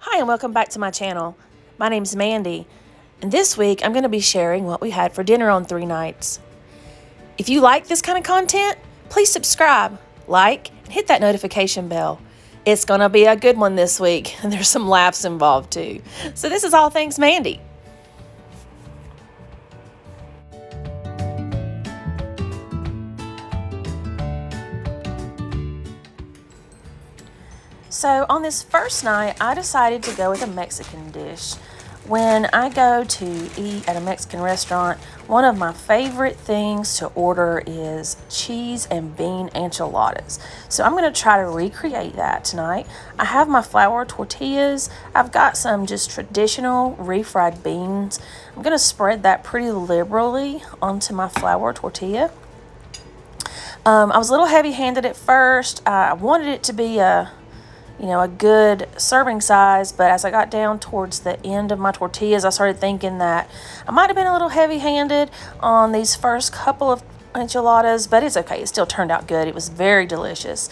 Hi and welcome back to my channel. My name's Mandy, and this week I'm going to be sharing what we had for dinner on 3 nights. If you like this kind of content, please subscribe, like, and hit that notification bell. It's going to be a good one this week, and there's some laughs involved too. So this is All Things Mandy. So on this first night, I decided to go with a Mexican dish. When I go to eat at a Mexican restaurant, one of my favorite things to order is cheese and bean enchiladas. So I'm going to try to recreate that tonight. I have my flour tortillas. I've got some just traditional refried beans. I'm going to spread that pretty liberally onto my flour tortilla. I was a little heavy-handed at first. I wanted it to be a good serving size, but as I got down towards the end of my tortillas, I started thinking that I might have been a little heavy-handed on these first couple of enchiladas, but it's okay. It still turned out good. It was very delicious.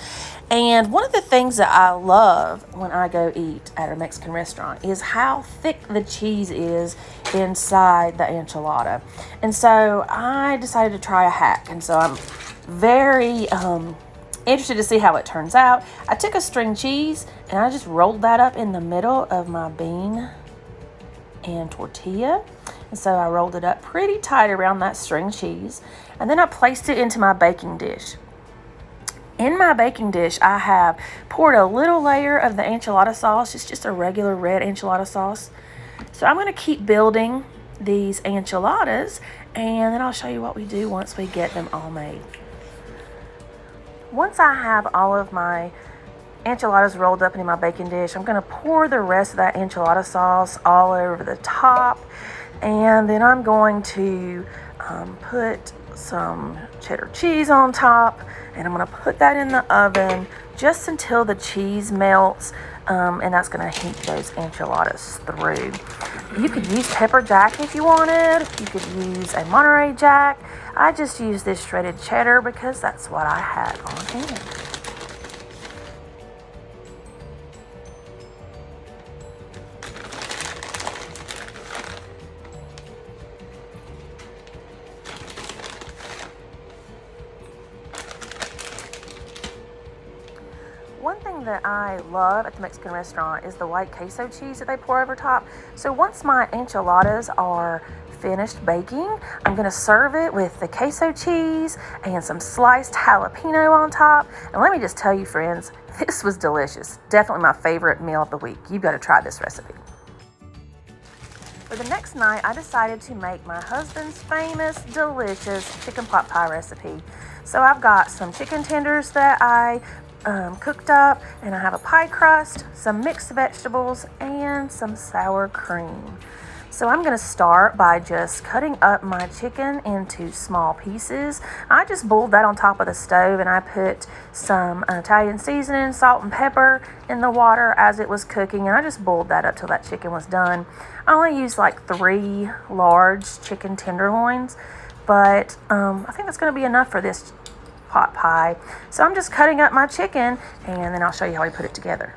And one of the things that I love when I go eat at a Mexican restaurant is how thick the cheese is inside the enchilada. And so I decided to try a hack, and so I'm very interested to see how it turns out. I took a string cheese and I just rolled that up in the middle of my bean and tortilla. And so I rolled it up pretty tight around that string cheese. And then I placed it into my baking dish. In my baking dish, I have poured a little layer of the enchilada sauce. It's just a regular red enchilada sauce. So I'm going to keep building these enchiladas, and then I'll show you what we do once we get them all made. Once I have all of my enchiladas rolled up in my baking dish, I'm going to pour the rest of that enchilada sauce all over the top. And then I'm going to put some cheddar cheese on top. And I'm going to put that in the oven just until the cheese melts. And that's going to heat those enchiladas through. You could use pepper jack if you wanted. You could use a Monterey Jack. I just used this shredded cheddar because that's what I had on hand. One thing that I love at the Mexican restaurant is the white queso cheese that they pour over top. So once my enchiladas are finished baking, I'm going to serve it with the queso cheese and some sliced jalapeno on top. And let me just tell you, friends, this was delicious. Definitely my favorite meal of the week. You've got to try this recipe. For the next night, I decided to make my husband's famous, delicious chicken pot pie recipe. So I've got some chicken tenders that I cooked up, and I have a pie crust, some mixed vegetables, and some sour cream. So I'm going to start by just cutting up my chicken into small pieces. I just boiled that on top of the stove, and I put some Italian seasoning, salt and pepper in the water as it was cooking, and I just boiled that up till that chicken was done. I only used like 3 large chicken tenderloins, but I think that's going to be enough for this pot pie. So I'm just cutting up my chicken, and then I'll show you how we put it together.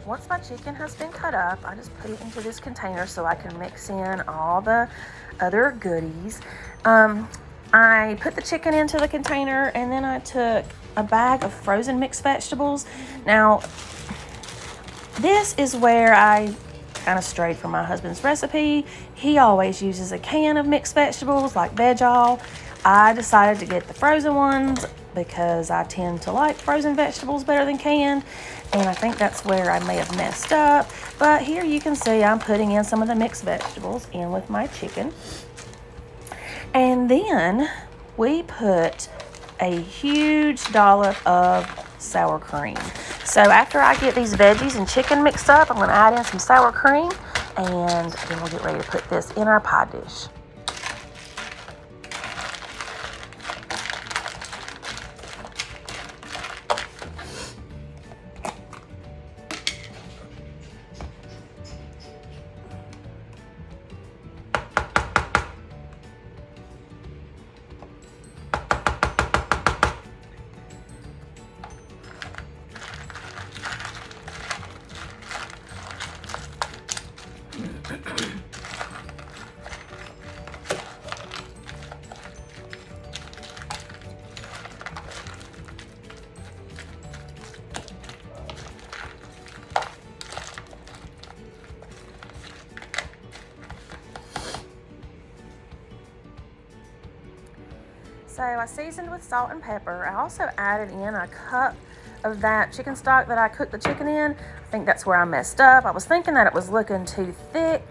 Once my chicken has been cut up, I just put it into this container so I can mix in all the other goodies. I put the chicken into the container, and then I took a bag of frozen mixed vegetables. Now, this is where I kind of strayed from my husband's recipe. He always uses a can of mixed vegetables like veg-all. I decided to get the frozen ones because I tend to like frozen vegetables better than canned, and I think that's where I may have messed up. But here you can see I'm putting in some of the mixed vegetables in with my chicken. And then we put a huge dollop of sour cream. So after I get these veggies and chicken mixed up, I'm going to add in some sour cream, and then we'll get ready to put this in our pie dish. So I seasoned with salt and pepper. I also added in a cup of that chicken stock that I cooked the chicken in. I think that's where I messed up. I was thinking that it was looking too thick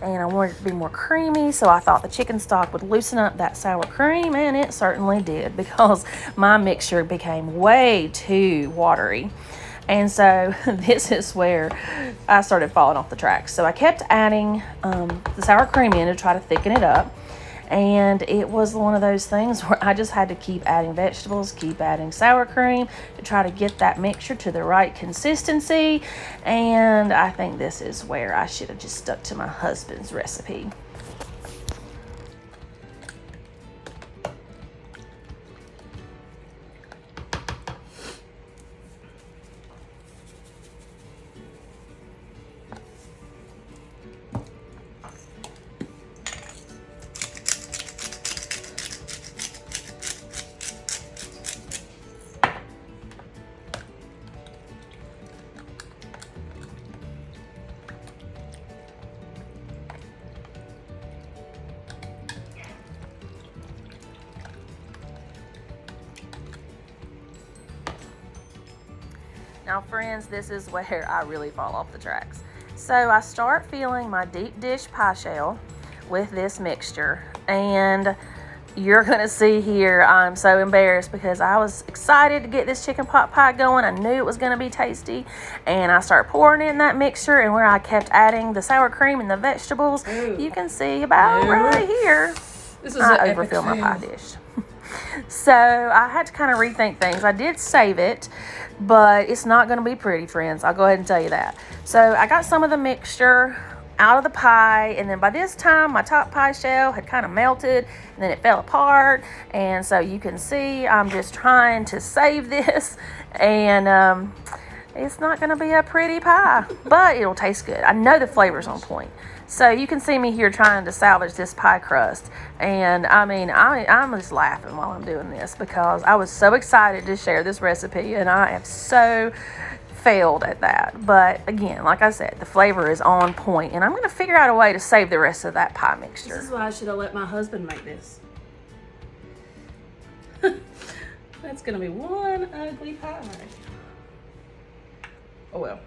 and I wanted it to be more creamy, so I thought the chicken stock would loosen up that sour cream, and it certainly did, because my mixture became way too watery. And so this is where I started falling off the tracks. So I kept adding the sour cream in to try to thicken it up. And it was one of those things where I just had to keep adding vegetables, keep adding sour cream to try to get that mixture to the right consistency. And I think this is where I should have just stuck to my husband's recipe. Now friends, this is where I really fall off the tracks. So I start filling my deep dish pie shell with this mixture, and you're gonna see here I'm so embarrassed because I was excited to get this chicken pot pie going. I knew it was gonna be tasty, and I start pouring in that mixture, and where I kept adding the sour cream and the vegetables, you can see about right here, I overfilled my pie dish. So I had to kind of rethink things. I did save it, but it's not going to be pretty, friends. I'll go ahead and tell you that. So I got some of the mixture out of the pie, and then by this time my top pie shell had kind of melted, and then it fell apart. And so you can see I'm just trying to save this, and it's not going to be a pretty pie, but it'll taste good. I know the flavor's on point. So you can see me here trying to salvage this pie crust. And I mean, I'm just laughing while I'm doing this because I was so excited to share this recipe, and I have so failed at that. But again, like I said, the flavor is on point, and I'm going to figure out a way to save the rest of that pie mixture. This is why I should have let my husband make this. That's going to be one ugly pie. Oh well.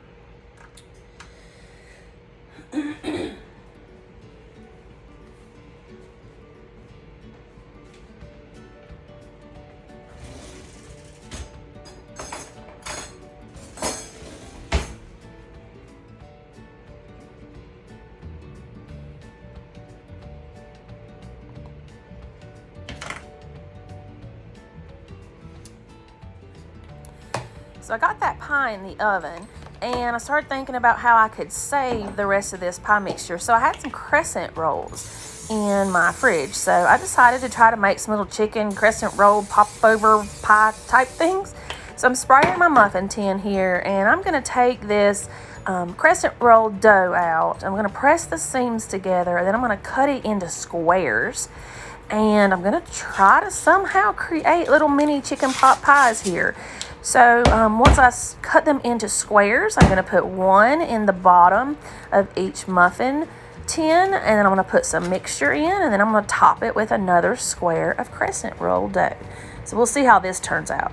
So I got that pie in the oven, and I started thinking about how I could save the rest of this pie mixture. So I had some crescent rolls in my fridge. So I decided to try to make some little chicken crescent roll popover pie type things. So I'm spraying my muffin tin here, and I'm going to take this crescent roll dough out. I'm going to press the seams together, and then I'm going to cut it into squares. And I'm going to try to somehow create little mini chicken pot pies here. So once I cut them into squares, I'm going to put one in the bottom of each muffin tin, and then I'm going to put some mixture in, and then I'm going to top it with another square of crescent roll dough. So we'll see how this turns out.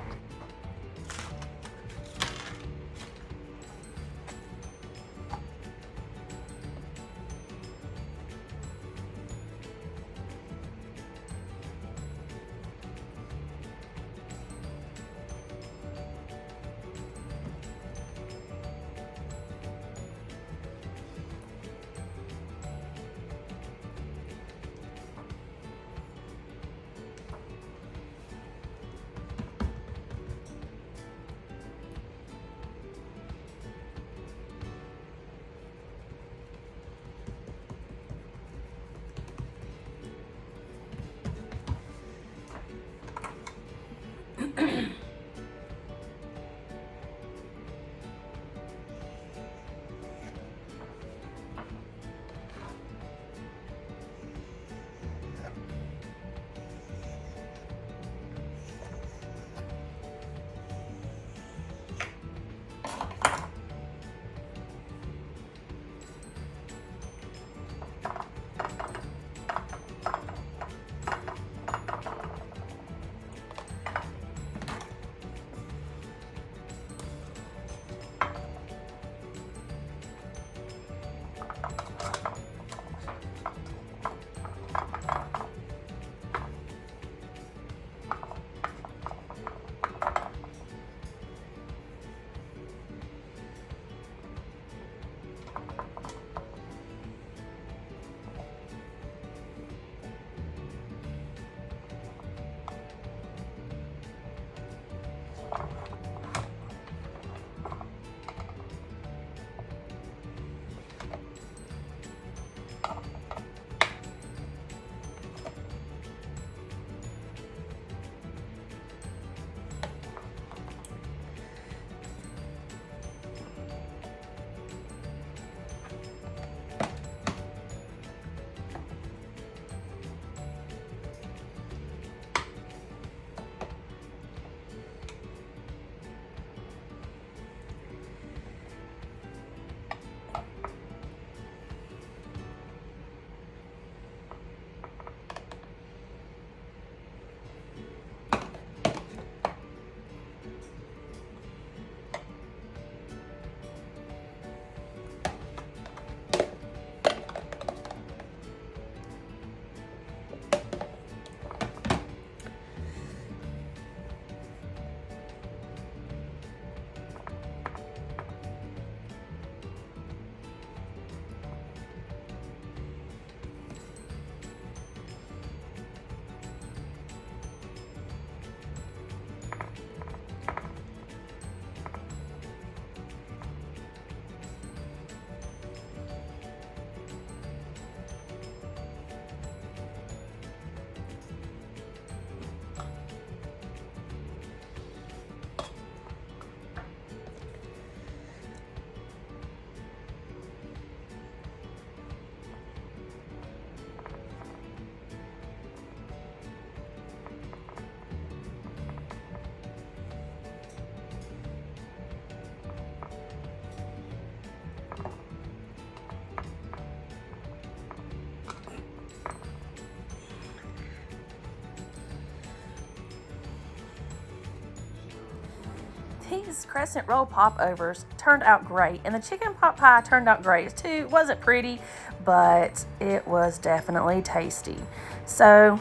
These crescent roll popovers turned out great, and the chicken pot pie turned out great too. It wasn't pretty, but it was definitely tasty. So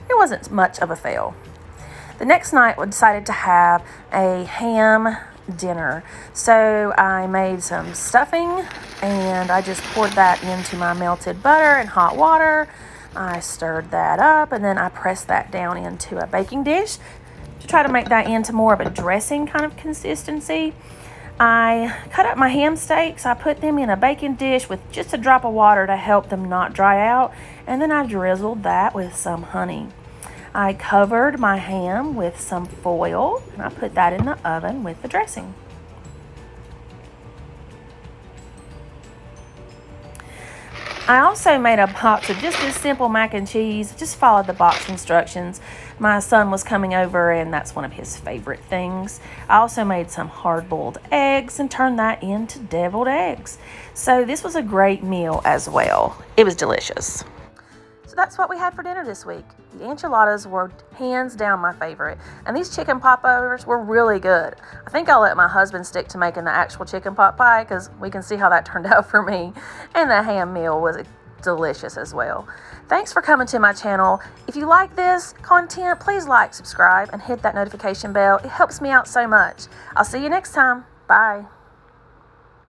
it wasn't much of a fail. The next night we decided to have a ham dinner. So I made some stuffing, and I just poured that into my melted butter and hot water. I stirred that up, and then I pressed that down into a baking dish to try to make that into more of a dressing kind of consistency. I cut up my ham steaks. I put them in a baking dish with just a drop of water to help them not dry out, and then I drizzled that with some honey. I covered my ham with some foil, and I put that in the oven with the dressing. I also made a box of just this simple mac and cheese. Just followed the box instructions. My son was coming over and that's one of his favorite things. I also made some hard-boiled eggs and turned that into deviled eggs. So this was a great meal as well. It was delicious. So that's what we had for dinner this week. The enchiladas were hands down my favorite. And these chicken popovers were really good. I think I'll let my husband stick to making the actual chicken pot pie because we can see how that turned out for me. And the ham meal was delicious as well. Thanks for coming to my channel. If you like this content, please like, subscribe, and hit that notification bell. It helps me out so much. I'll see you next time. Bye.